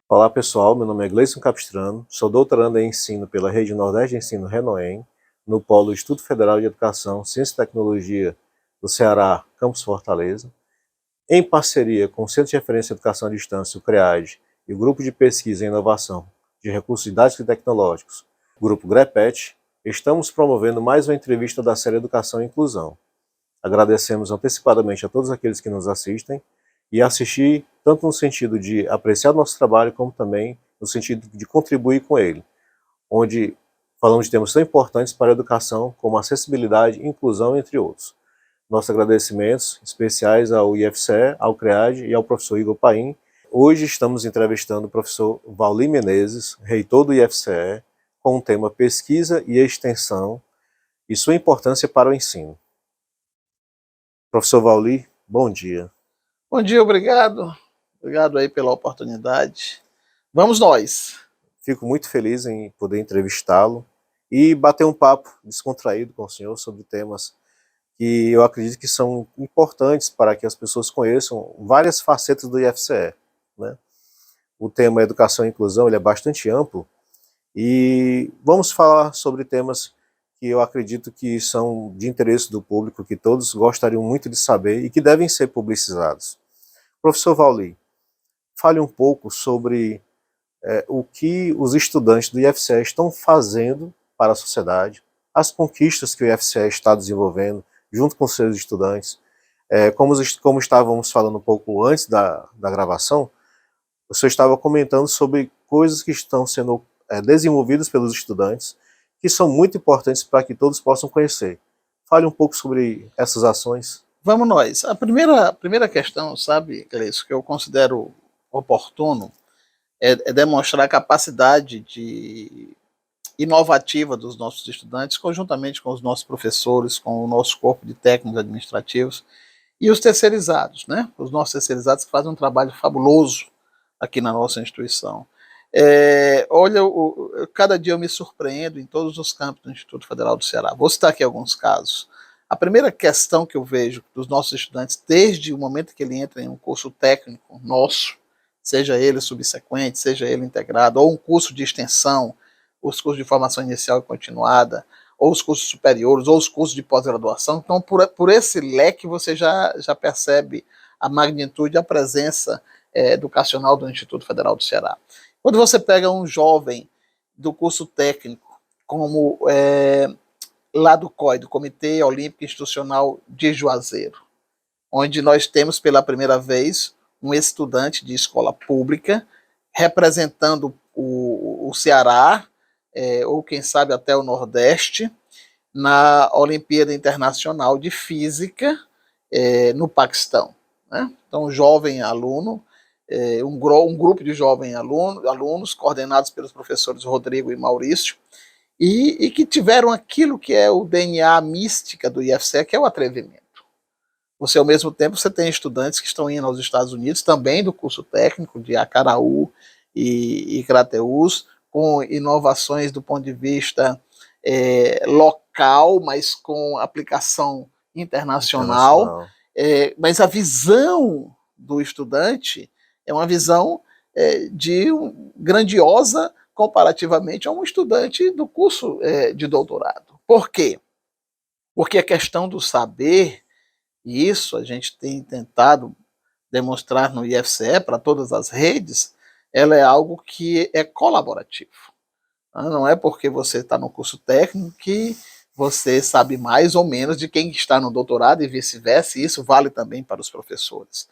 Olá pessoal, meu nome é Gleison Capistrano, sou doutorando em ensino pela Rede Nordeste de Ensino Renoem, no Polo Instituto Federal de Educação, Ciência e Tecnologia do Ceará, Campus Fortaleza, em parceria com o Centro de Referência de Educação à Distância, o CREAD, e o Grupo de Pesquisa e Inovação de Recursos Didáticos e Tecnológicos, o Grupo GREPET, estamos promovendo mais uma entrevista da série Educação e Inclusão. Agradecemos antecipadamente a todos aqueles que nos assistem e assistir tanto no sentido de apreciar o nosso trabalho, como também no sentido de contribuir com ele, onde falamos de temas tão importantes para a educação, como acessibilidade, inclusão, entre outros. Nossos agradecimentos especiais ao IFCE, ao CREAD e ao professor Igor Paim. Hoje estamos entrevistando o professor Vauli Menezes, reitor do IFCE, com o tema Pesquisa e Extensão e sua importância para o ensino. Professor Vauli, bom dia. Bom dia, obrigado. Obrigado aí pela oportunidade. Vamos nós. Fico muito feliz em poder entrevistá-lo e bater um papo descontraído com o senhor sobre temas que eu acredito que são importantes para que as pessoas conheçam várias facetas do IFCE, né? O tema Educação e Inclusão ele é bastante amplo e vamos falar sobre temas que eu acredito que são de interesse do público, que todos gostariam muito de saber e que devem ser publicizados. Professor Vauli, fale um pouco sobre o que os estudantes do IFCE estão fazendo para a sociedade, as conquistas que o IFCE está desenvolvendo junto com seus estudantes. Como estávamos falando um pouco antes da gravação, o senhor estava comentando sobre coisas que estão sendo desenvolvidas pelos estudantes, que são muito importantes para que todos possam conhecer. Fale um pouco sobre essas ações. Vamos nós. A primeira questão, sabe, Gleison, que eu considero oportuno é demonstrar a capacidade inovativa dos nossos estudantes, conjuntamente com os nossos professores, com o nosso corpo de técnicos administrativos e os terceirizados, né? Os nossos terceirizados que fazem um trabalho fabuloso aqui na nossa instituição. Olha, cada dia eu me surpreendo em todos os campos do Instituto Federal do Ceará. Vou citar aqui alguns casos. A primeira questão que eu vejo dos nossos estudantes, desde o momento que ele entra em um curso técnico nosso, seja ele subsequente, seja ele integrado, ou um curso de extensão, os cursos de formação inicial e continuada, ou os cursos superiores, ou os cursos de pós-graduação. Então, por esse leque, você já percebe a magnitude, a presença educacional do Instituto Federal do Ceará. Quando você pega um jovem do curso técnico, como lá do COI, do Comitê Olímpico Institucional de Juazeiro, onde nós temos pela primeira vez um estudante de escola pública representando o Ceará, ou quem sabe até o Nordeste, na Olimpíada Internacional de Física no Paquistão, né? Então, um jovem aluno, um grupo de jovens alunos coordenados pelos professores Rodrigo e Maurício, e que tiveram aquilo que é o DNA mística do IFCE, que é o atrevimento. Você, ao mesmo tempo, você tem estudantes que estão indo aos Estados Unidos, também do curso técnico de Acaraú e Crateús, com inovações do ponto de vista local, mas com aplicação internacional. Mas a visão do estudante é uma visão grandiosa comparativamente a um estudante do curso de doutorado. Por quê? Porque a questão do saber, e isso a gente tem tentado demonstrar no IFCE para todas as redes, ela é algo que é colaborativo. Não é porque você está no curso técnico que você sabe mais ou menos de quem está no doutorado e vice-versa, e isso vale também para os professores.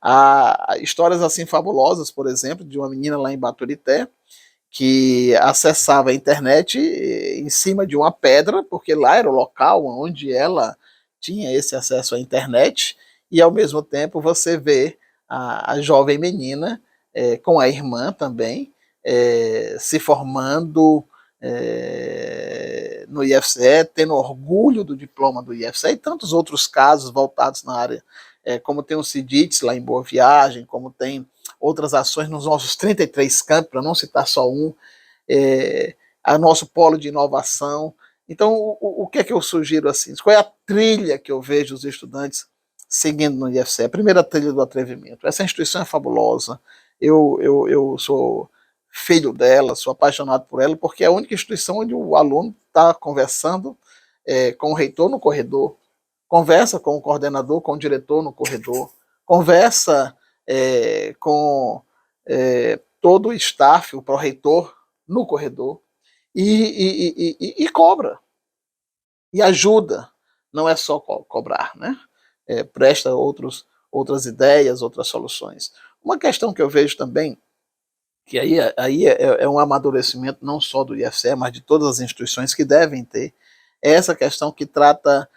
Há histórias assim fabulosas, por exemplo, de uma menina lá em Baturité, que acessava a internet em cima de uma pedra, porque lá era o local onde ela tinha esse acesso à internet, e ao mesmo tempo você vê a jovem menina com a irmã também se formando no IFCE, tendo orgulho do diploma do IFCE, e tantos outros casos voltados na área, como tem o CIDITS lá em Boa Viagem, como tem outras ações nos nossos 33 campos, para não citar só um, a nosso polo de inovação. Então, o que é que eu sugiro assim? Qual é a trilha que eu vejo os estudantes seguindo no IFCE? A primeira trilha do atrevimento. Essa instituição é fabulosa. Eu sou filho dela, sou apaixonado por ela, porque é a única instituição onde o aluno está conversando com o reitor no corredor, conversa com o coordenador, com o diretor no corredor, conversa com todo o staff, o pró-reitor no corredor, e cobra, e ajuda, não é só cobrar, né? Presta outras ideias, outras soluções. Uma questão que eu vejo também, que aí é um amadurecimento não só do IFCE, mas de todas as instituições que devem ter, é essa questão que trata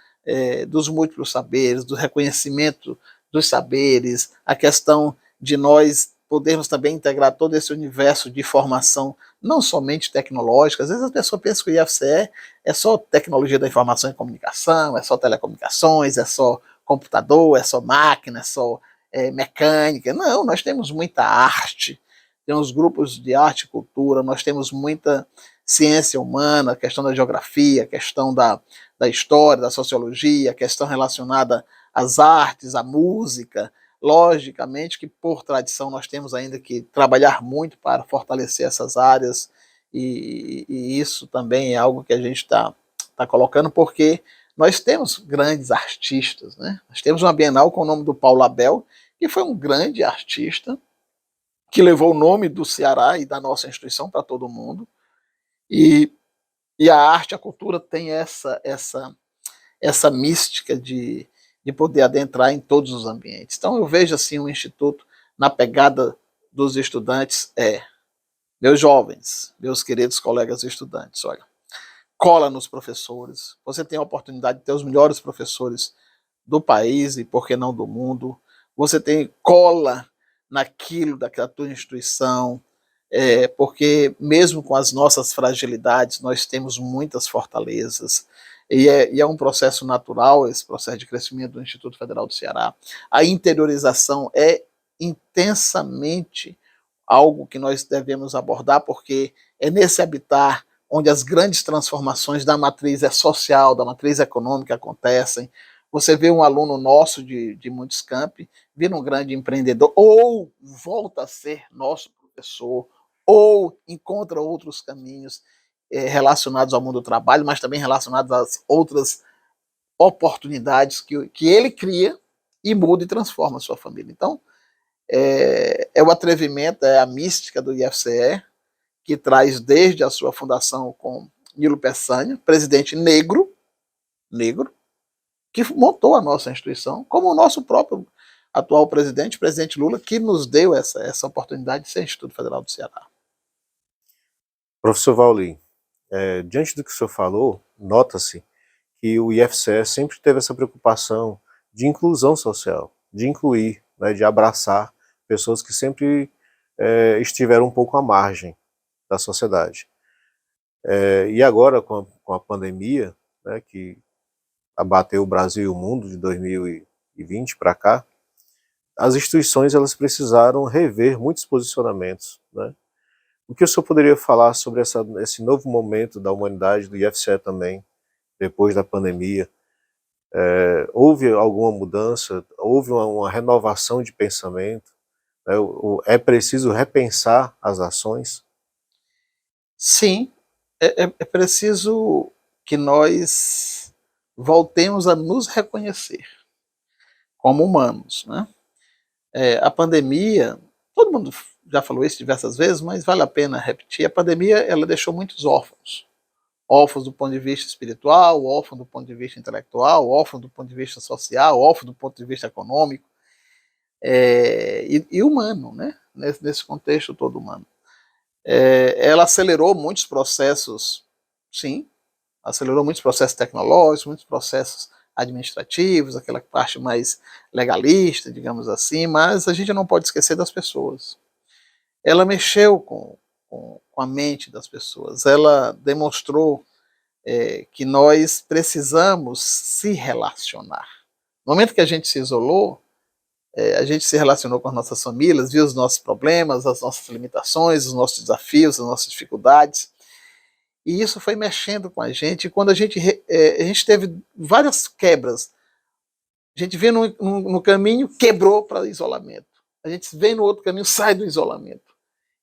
dos múltiplos saberes, do reconhecimento dos saberes, a questão de nós podermos também integrar todo esse universo de formação, não somente tecnológica. Às vezes a pessoa pensa que o IFCE é só tecnologia da informação e comunicação, é só telecomunicações, é só computador, é só máquina, é só mecânica. Não, nós temos muita arte, temos grupos de arte e cultura, nós temos muita ciência humana, a questão da geografia, a questão da história, da sociologia, a questão relacionada às artes, à música. Logicamente que, por tradição, nós temos ainda que trabalhar muito para fortalecer essas áreas, e isso também é algo que a gente está colocando, porque nós temos grandes artistas, né? Nós temos uma Bienal com o nome do Paulo Abel, que foi um grande artista, que levou o nome do Ceará e da nossa instituição para todo mundo, e a arte, a cultura tem essa mística de poder adentrar em todos os ambientes. Então eu vejo assim o Instituto na pegada dos estudantes, meus jovens, meus queridos colegas estudantes, olha, cola nos professores, você tem a oportunidade de ter os melhores professores do país e, por que não, do mundo, você tem cola naquilo da tua instituição, porque mesmo com as nossas fragilidades, nós temos muitas fortalezas, e é um processo natural, esse processo de crescimento do Instituto Federal do Ceará. A interiorização é intensamente algo que nós devemos abordar, porque é nesse habitar onde as grandes transformações da matriz social, da matriz econômica acontecem. Você vê um aluno nosso de muitos campi, vira um grande empreendedor, ou volta a ser nosso professor, ou encontra outros caminhos relacionados ao mundo do trabalho, mas também relacionados às outras oportunidades que ele cria e muda e transforma a sua família. Então, é o atrevimento, é a mística do IFCE, que traz desde a sua fundação com Nilo Peçanha, presidente negro, que montou a nossa instituição, como o nosso próprio atual presidente, o presidente Lula, que nos deu essa oportunidade de ser Instituto Federal do Ceará. Professor Vauli, diante do que o senhor falou, nota-se que o IFCE sempre teve essa preocupação de inclusão social, de incluir, né, de abraçar pessoas que sempre estiveram um pouco à margem da sociedade. E agora, com a pandemia, né, que abateu o Brasil e o mundo de 2020 para cá, as instituições elas precisaram rever muitos posicionamentos, né? O que o senhor poderia falar sobre esse novo momento da humanidade, do IFCE também, depois da pandemia? Houve alguma mudança? Houve uma renovação de pensamento? Né? É preciso repensar as ações? Sim, é preciso que nós voltemos a nos reconhecer como humanos, né? A pandemia, todo mundo já falou isso diversas vezes, mas vale a pena repetir. A pandemia ela deixou muitos órfãos. Órfãos do ponto de vista espiritual, órfãos do ponto de vista intelectual, órfãos do ponto de vista social, órfãos do ponto de vista econômico e humano, né? Nesse contexto todo humano. Ela acelerou muitos processos, sim, acelerou muitos processos tecnológicos, muitos processos administrativos, aquela parte mais legalista, digamos assim, mas a gente não pode esquecer das pessoas. Ela mexeu com a mente das pessoas, ela demonstrou que nós precisamos se relacionar. No momento que a gente se isolou, A gente se relacionou com as nossas famílias, viu os nossos problemas, as nossas limitações, os nossos desafios, as nossas dificuldades. E isso foi mexendo com a gente. E quando a gente teve várias quebras, a gente vem no caminho, quebrou para isolamento. A gente vem no outro caminho, sai do isolamento.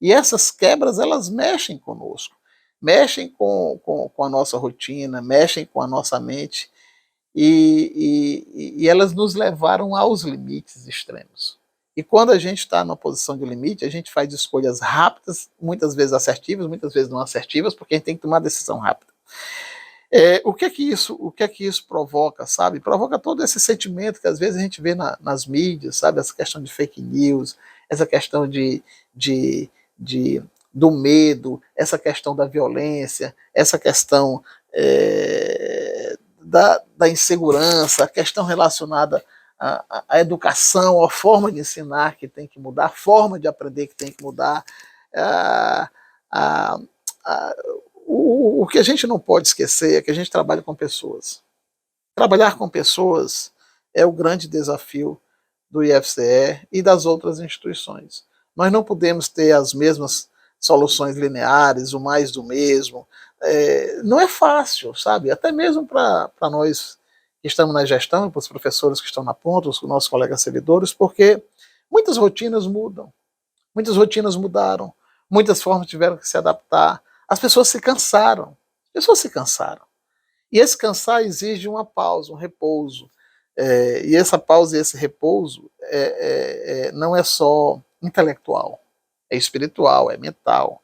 E essas quebras, elas mexem conosco, mexem com a nossa rotina, mexem com a nossa mente, e elas nos levaram aos limites extremos. E quando a gente está numa posição de limite, a gente faz escolhas rápidas, muitas vezes assertivas, muitas vezes não assertivas, porque a gente tem que tomar decisão rápida. O que é que isso provoca, sabe? Provoca todo esse sentimento que às vezes a gente vê nas mídias, sabe? Essa questão de fake news, essa questão de, do medo, essa questão da violência, essa questão da insegurança, a questão relacionada à educação, à forma de ensinar que tem que mudar, a forma de aprender que tem que mudar. O que a gente não pode esquecer é que a gente trabalha com pessoas. Trabalhar com pessoas é o grande desafio do IFCE e das outras instituições. Nós não podemos ter as mesmas soluções lineares, o mais do mesmo. Não é fácil, sabe? Até mesmo para nós que estamos na gestão, para os professores que estão na ponta, os nossos colegas servidores, porque muitas rotinas mudam, muitas rotinas mudaram, muitas formas tiveram que se adaptar. As pessoas se cansaram. E esse cansar exige uma pausa, um repouso. E essa pausa e esse repouso não é só intelectual, é espiritual, é mental.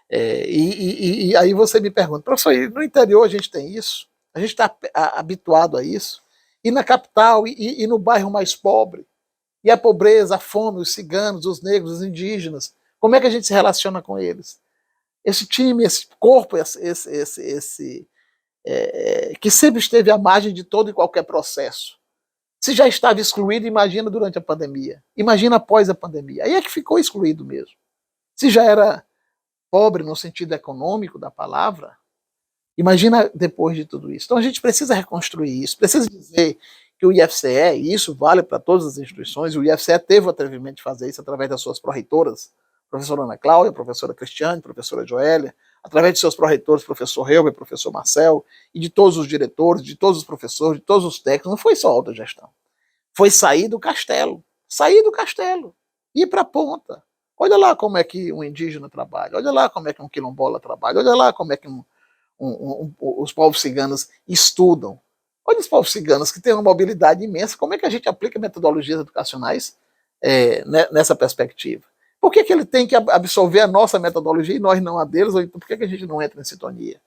E aí você me pergunta, professor, no interior a gente tem isso? A gente está habituado a isso? E na capital, e no bairro mais pobre? E a pobreza, a fome, os ciganos, os negros, os indígenas? Como é que a gente se relaciona com eles? Esse time, esse corpo, que sempre esteve à margem de todo e qualquer processo. Se já estava excluído, imagina durante a pandemia. Imagina após a pandemia. Aí é que ficou excluído mesmo. Se já era pobre no sentido econômico da palavra, imagina depois de tudo isso. Então a gente precisa reconstruir isso, precisa dizer que o IFCE, e isso vale para todas as instituições, o IFCE teve o atrevimento de fazer isso através das suas pró-reitoras, professora Ana Cláudia, professora Cristiane, professora Joélia, através de seus pró-reitores, professor Helber, professor Marcel, e de todos os diretores, de todos os professores, de todos os técnicos. Não foi só autogestão. Foi sair do castelo. Ir para a ponta. Olha lá como é que um indígena trabalha, olha lá como é que um quilombola trabalha, olha lá como é que os povos ciganos estudam. Olha os povos ciganos que têm uma mobilidade imensa, como é que a gente aplica metodologias educacionais nessa perspectiva? Por que ele tem que absorver a nossa metodologia e nós não a deles? Ou então por que a gente não entra em sintonia?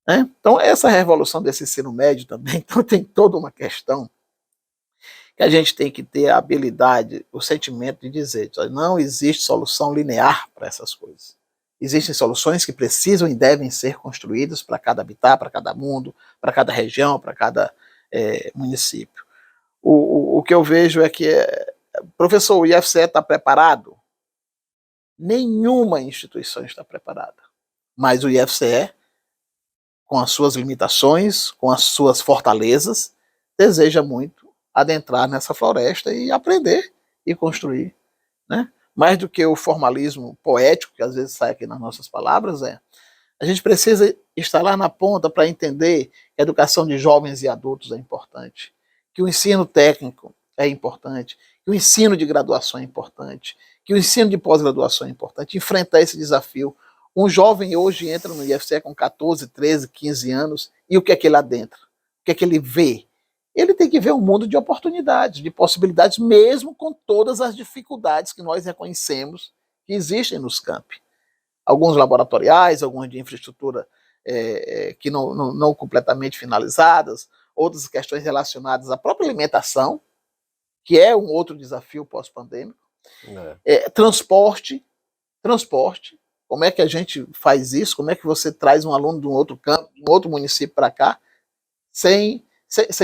Então, essa revolução desse ensino médio também então, tem toda uma questão que a gente tem que ter a habilidade, o sentimento de dizer, não existe solução linear para essas coisas. Existem soluções que precisam e devem ser construídas para cada habitat, para cada mundo, para cada região, para cada município. O que eu vejo é que, professor, o IFCE está preparado? Nenhuma instituição está preparada. Mas o IFCE, com as suas limitações, com as suas fortalezas, deseja muito adentrar nessa floresta e aprender e construir. Né? Mais do que o formalismo poético, que às vezes sai aqui nas nossas palavras, a gente precisa estar lá na ponta para entender que a educação de jovens e adultos é importante, que o ensino técnico é importante, que o ensino de graduação é importante, que o ensino de pós-graduação é importante, enfrentar esse desafio. Um jovem hoje entra no IFCE com 14, 13, 15 anos, e o que é que ele adentra? O que é que ele vê? Ele tem que ver um mundo de oportunidades, de possibilidades, mesmo com todas as dificuldades que nós reconhecemos que existem nos campi. Alguns laboratoriais, alguns de infraestrutura que não completamente finalizadas, outras questões relacionadas à própria alimentação, que é um outro desafio pós-pandêmico. Transporte, como é que a gente faz isso? Como é que você traz um aluno de um outro campo, de um outro município para cá, sem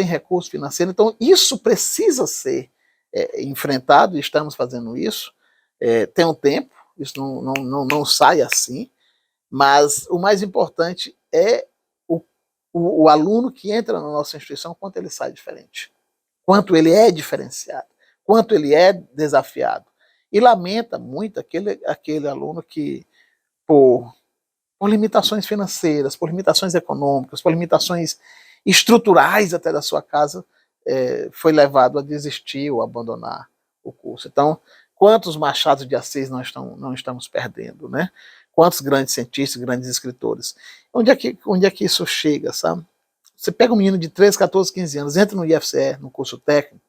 recurso financeiro? Então, isso precisa ser enfrentado, e estamos fazendo isso. Tem um tempo, isso não sai assim, mas o mais importante é o aluno que entra na nossa instituição, quanto ele sai diferente, quanto ele é diferenciado, quanto ele é desafiado. E lamenta muito aquele aluno que, por limitações financeiras, por limitações econômicas, por limitações estruturais até da sua casa, foi levado a desistir ou abandonar o curso. Então, quantos Machados de Assis não estamos perdendo, né? Quantos grandes cientistas, grandes escritores. Onde é que isso chega, sabe? Você pega um menino de 13, 14, 15 anos, entra no IFCE, no curso técnico,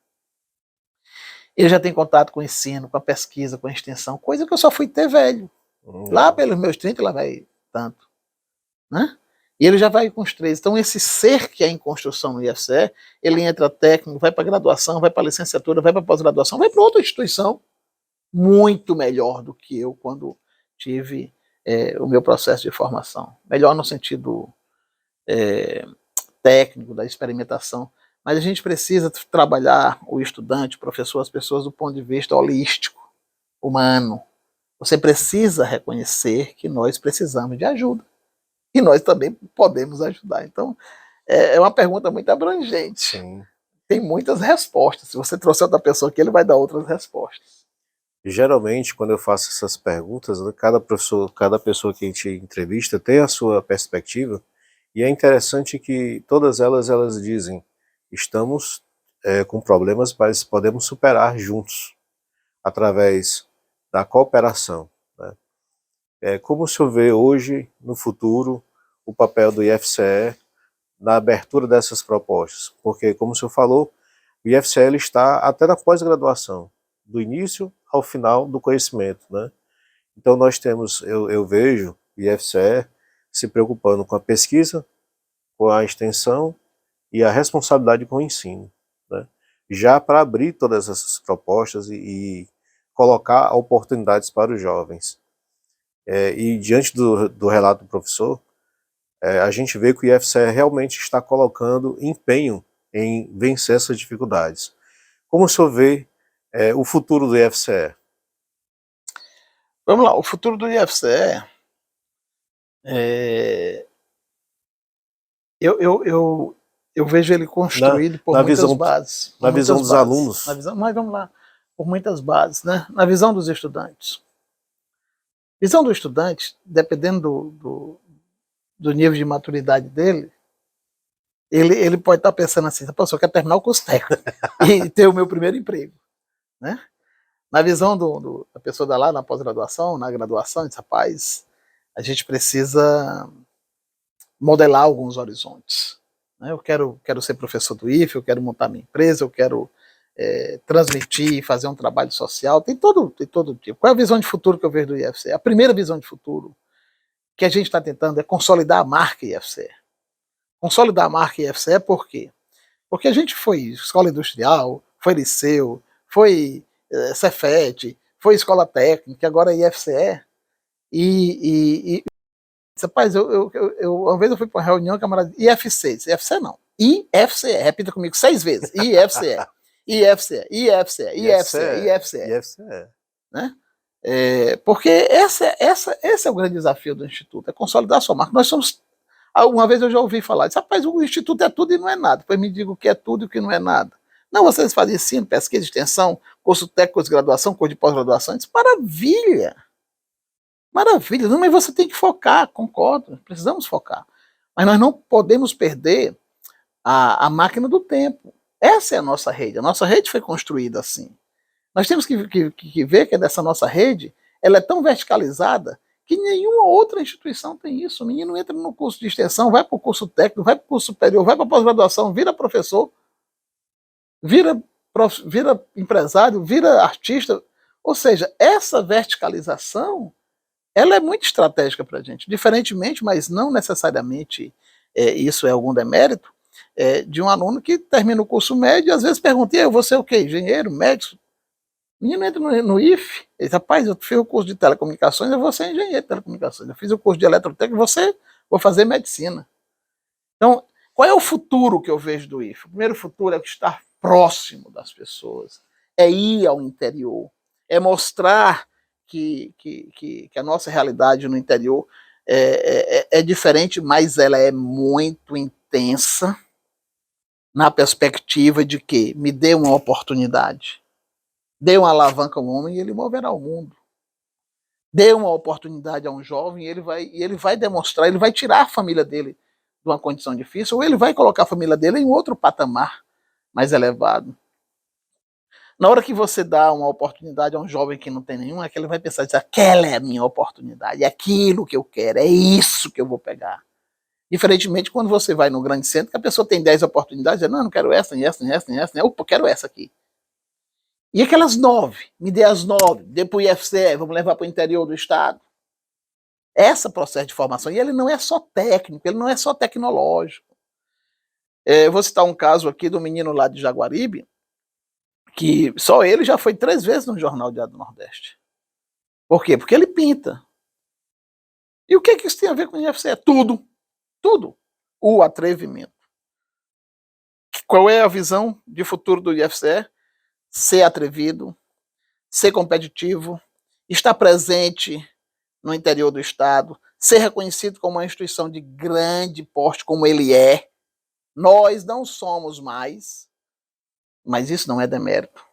ele já tem contato com o ensino, com a pesquisa, com a extensão, coisa que eu só fui ter velho. Lá pelos meus 30, lá vai tanto. Né? E ele já vai com os 13. Então, esse ser que é em construção no IFCE, ele entra técnico, vai para graduação, vai para licenciatura, vai para pós-graduação, vai para outra instituição muito melhor do que eu quando tive o meu processo de formação. Melhor no sentido técnico, da experimentação. Mas a gente precisa trabalhar o estudante, o professor, as pessoas do ponto de vista holístico, humano. Você precisa reconhecer que nós precisamos de ajuda. E nós também podemos ajudar. Então, é uma pergunta muito abrangente. Sim. Tem muitas respostas. Se você trouxer outra pessoa aqui, ele vai dar outras respostas. Geralmente, quando eu faço essas perguntas, né, cada pessoa que a gente entrevista tem a sua perspectiva, e é interessante que todas elas dizem, estamos com problemas, mas podemos superar juntos, através da cooperação. Né? Como o senhor vê hoje, no futuro, o papel do IFCE na abertura dessas propostas? Porque, como o senhor falou, o IFCE ele está até na pós-graduação, do início ao final do conhecimento. Né? Então nós temos, eu vejo o IFCE se preocupando com a pesquisa, com a extensão e a responsabilidade com o ensino. Né? Já para abrir todas essas propostas e colocar oportunidades para os jovens. E diante do relato do professor, a gente vê que o IFCE realmente está colocando empenho em vencer essas dificuldades. Como o senhor vê o futuro do IFCE? Vamos lá, o futuro do IFCE, eu vejo ele construído por muitas bases. Na visão dos alunos. Mas vamos lá, por muitas bases, né? Na visão dos estudantes. Visão do estudante, dependendo do nível de maturidade dele, ele pode estar pensando assim, pô, eu quero terminar o curso técnico e ter o meu primeiro emprego. Né? Na visão da pessoa lá na pós-graduação, na graduação, diz, rapaz, a gente precisa modelar alguns horizontes. Né? Eu quero ser professor do IFE, eu quero montar minha empresa, eu quero transmitir, fazer um trabalho social, tem todo tipo. Qual é a visão de futuro que eu vejo do IFCE? A primeira visão de futuro que a gente está tentando é consolidar a marca IFCE. Consolidar a marca IFCE por quê? Porque a gente foi escola industrial, foi liceu, foi Cefet, foi escola técnica, agora é IFCE. Rapaz, uma vez eu fui para uma reunião, camarada, IFCE não, IFCE, repita comigo 6 vezes, IFCE. IFCE, IFCE, IFCE, IFCE. IFCE. Né? Porque esse é o grande desafio do Instituto, é consolidar a sua marca. Nós somos, uma vez eu já ouvi falar, disse, rapaz, o Instituto é tudo e não é nada. Depois me diga o que é tudo e o que não é nada. Não, vocês fazem ensino, pesquisa, extensão, curso técnico, curso de graduação, curso de pós-graduação. Disse, maravilha! Maravilha, não, mas você tem que focar, concordo, precisamos focar. Mas nós não podemos perder a máquina do tempo. Essa é a nossa rede foi construída assim. Nós temos que ver que dessa nossa rede, ela é tão verticalizada que nenhuma outra instituição tem isso. O menino entra no curso de extensão, vai para o curso técnico, vai para o curso superior, vai para a pós-graduação, vira professor, vira empresário, vira artista. Ou seja, essa verticalização, ela é muito estratégica para a gente. Diferentemente, mas não necessariamente isso é algum demérito, de um aluno que termina o curso médio e às vezes pergunta, eu vou ser o quê? Engenheiro, médico? O menino entra no IFE, ele diz, rapaz, eu fiz o curso de telecomunicações, eu vou ser engenheiro de telecomunicações. Eu fiz o curso de eletrotécnica, vou fazer medicina. Então, qual é o futuro que eu vejo do IFE? O primeiro futuro é estar próximo das pessoas, é ir ao interior, é mostrar que a nossa realidade no interior é diferente, mas ela é muito intensa, na perspectiva de que me dê uma oportunidade. Dê uma alavanca ao homem e ele moverá o mundo. Dê uma oportunidade a um jovem e ele vai demonstrar, ele vai tirar a família dele de uma condição difícil, ou ele vai colocar a família dele em outro patamar mais elevado. Na hora que você dá uma oportunidade a um jovem que não tem nenhuma, é que ele vai pensar, dizer, aquela é a minha oportunidade, é aquilo que eu quero, é isso que eu vou pegar. Diferentemente, quando você vai no grande centro, que a pessoa tem 10 oportunidades, diz, não quero essa, nem essa, nem essa, nem essa, opa, quero essa aqui. E aquelas 9, me dê as 9, dê para o IFCE, vamos levar para o interior do estado. Esse processo de formação, e ele não é só técnico, ele não é só tecnológico. Eu vou citar um caso aqui do menino lá de Jaguaribe, que só ele já foi 3 vezes no Jornal Diário do Nordeste. Por quê? Porque ele pinta. E o que isso tem a ver com o IFCE? Tudo. Tudo. O atrevimento. Qual é a visão de futuro do IFCE? Ser atrevido, ser competitivo, estar presente no interior do estado, ser reconhecido como uma instituição de grande porte como ele é. Nós não somos mais, mas isso não é demérito,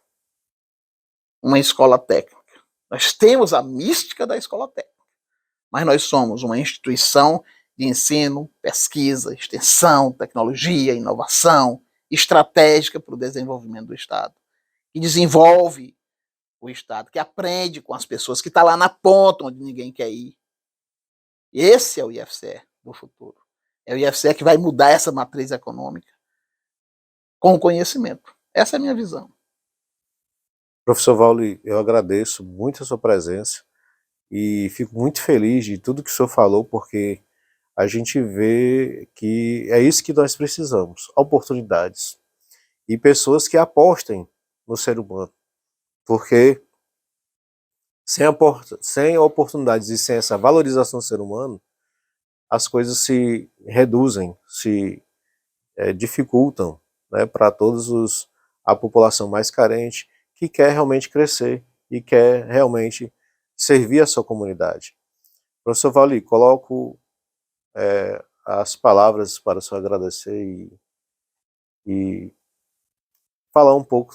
uma escola técnica. Nós temos a mística da escola técnica, mas nós somos uma instituição de ensino, pesquisa, extensão, tecnologia, inovação, estratégica para o desenvolvimento do estado, que desenvolve o estado, que aprende com as pessoas, que está lá na ponta onde ninguém quer ir. Esse é o IFCE do futuro. É o IFCE que vai mudar essa matriz econômica com o conhecimento. Essa é a minha visão. Professor Vauli, eu agradeço muito a sua presença e fico muito feliz de tudo que o senhor falou, porque a gente vê que é isso que nós precisamos, oportunidades e pessoas que apostem no ser humano, porque sem oportunidades e sem essa valorização do ser humano, as coisas se reduzem, se dificultam, né, para a população mais carente, que quer realmente crescer e quer realmente servir a sua comunidade. Professor Vauli, coloco as palavras para o senhor agradecer e falar um pouco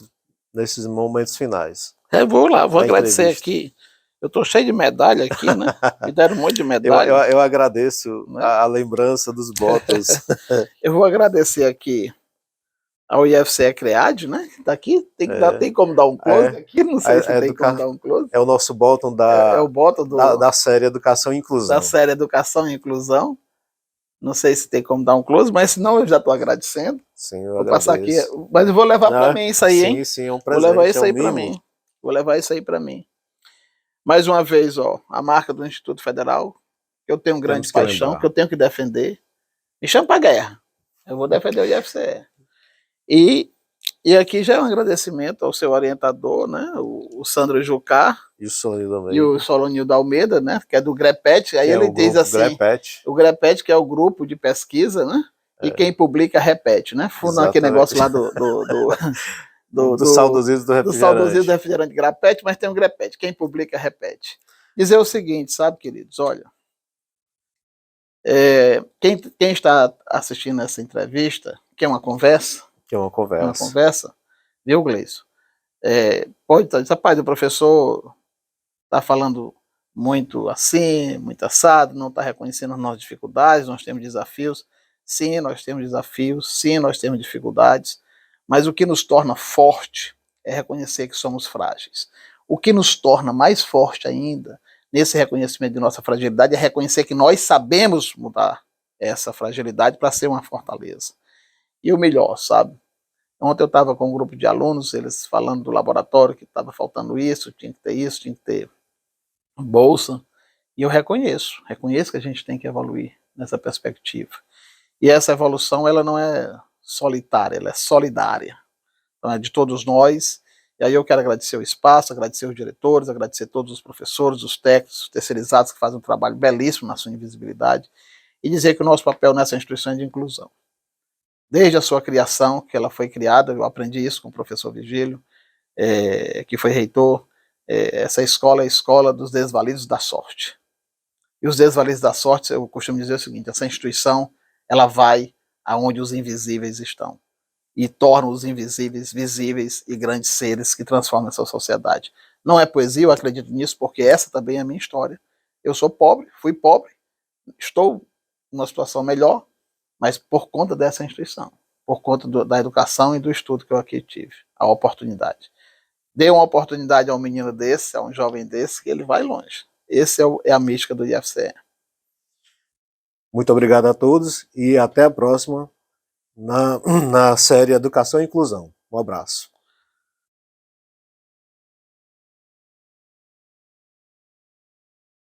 nesses momentos finais. Eu vou lá, vou agradecer aqui. Eu estou cheio de medalha aqui, né? Me deram um monte de medalha. Eu agradeço, né, a lembrança dos botões. Eu vou agradecer aqui ao IFCE CREAD, né? Tá aqui, tem como dar um close aqui? Não sei se tem como dar um close. É o nosso botão da série Educação e Inclusão. Da série Educação e Inclusão. Não sei se tem como dar um close, mas senão eu já estou agradecendo. Sim, eu vou agradeço. Passar aqui, mas eu vou levar para mim isso aí, hein? Sim, é um presente. Vou levar isso aí para mim. Vou levar isso aí para mim. Mais uma vez, ó, a marca do Instituto Federal, que eu tenho grande paixão, que eu tenho que defender. Me chama para guerra. Eu vou defender o IFCE. E aqui já é um agradecimento ao seu orientador, né, o Sandro Jucá, e o Solonildo Almeida, né, que é do GREPET. Aí ele diz assim, o GREPET, que é o grupo de pesquisa, né, e quem publica repete, né, fundando aquele negócio lá do saudosismo do refrigerante. Do saudosismo do refrigerante GREPET, mas tem um GREPET, quem publica repete. Dizer o seguinte, sabe, queridos, olha, quem está assistindo essa entrevista, que é uma conversa, viu, Gleison? Pode estar dizendo, rapaz, o professor está falando muito assim, muito assado, não está reconhecendo as nossas dificuldades, nós temos desafios. Sim, nós temos desafios, sim, nós temos dificuldades, mas o que nos torna forte é reconhecer que somos frágeis. O que nos torna mais forte ainda, nesse reconhecimento de nossa fragilidade, é reconhecer que nós sabemos mudar essa fragilidade para ser uma fortaleza. E o melhor, sabe? Ontem eu estava com um grupo de alunos, eles falando do laboratório, que estava faltando isso, tinha que ter bolsa, e eu reconheço que a gente tem que evoluir nessa perspectiva. E essa evolução, ela não é solitária, ela é solidária. Então é de todos nós, e aí eu quero agradecer o espaço, agradecer os diretores, agradecer todos os professores, os técnicos, os terceirizados que fazem um trabalho belíssimo na sua invisibilidade, e dizer que o nosso papel nessa instituição é de inclusão. Desde a sua criação, que ela foi criada, eu aprendi isso com o professor Vigílio, que foi reitor, essa escola é a escola dos desvalidos da sorte. E os desvalidos da sorte, eu costumo dizer o seguinte, essa instituição, ela vai aonde os invisíveis estão. e torna os invisíveis visíveis e grandes seres que transformam essa sociedade. Não é poesia, eu acredito nisso, porque essa também é a minha história. Eu sou pobre, fui pobre, estou numa situação melhor, mas por conta dessa instituição, por conta da educação e do estudo que eu aqui tive, a oportunidade. Dê uma oportunidade a um menino desse, a um jovem desse, que ele vai longe. Esse é a mística do IFCE. Muito obrigado a todos e até a próxima na série Educação e Inclusão. Um abraço.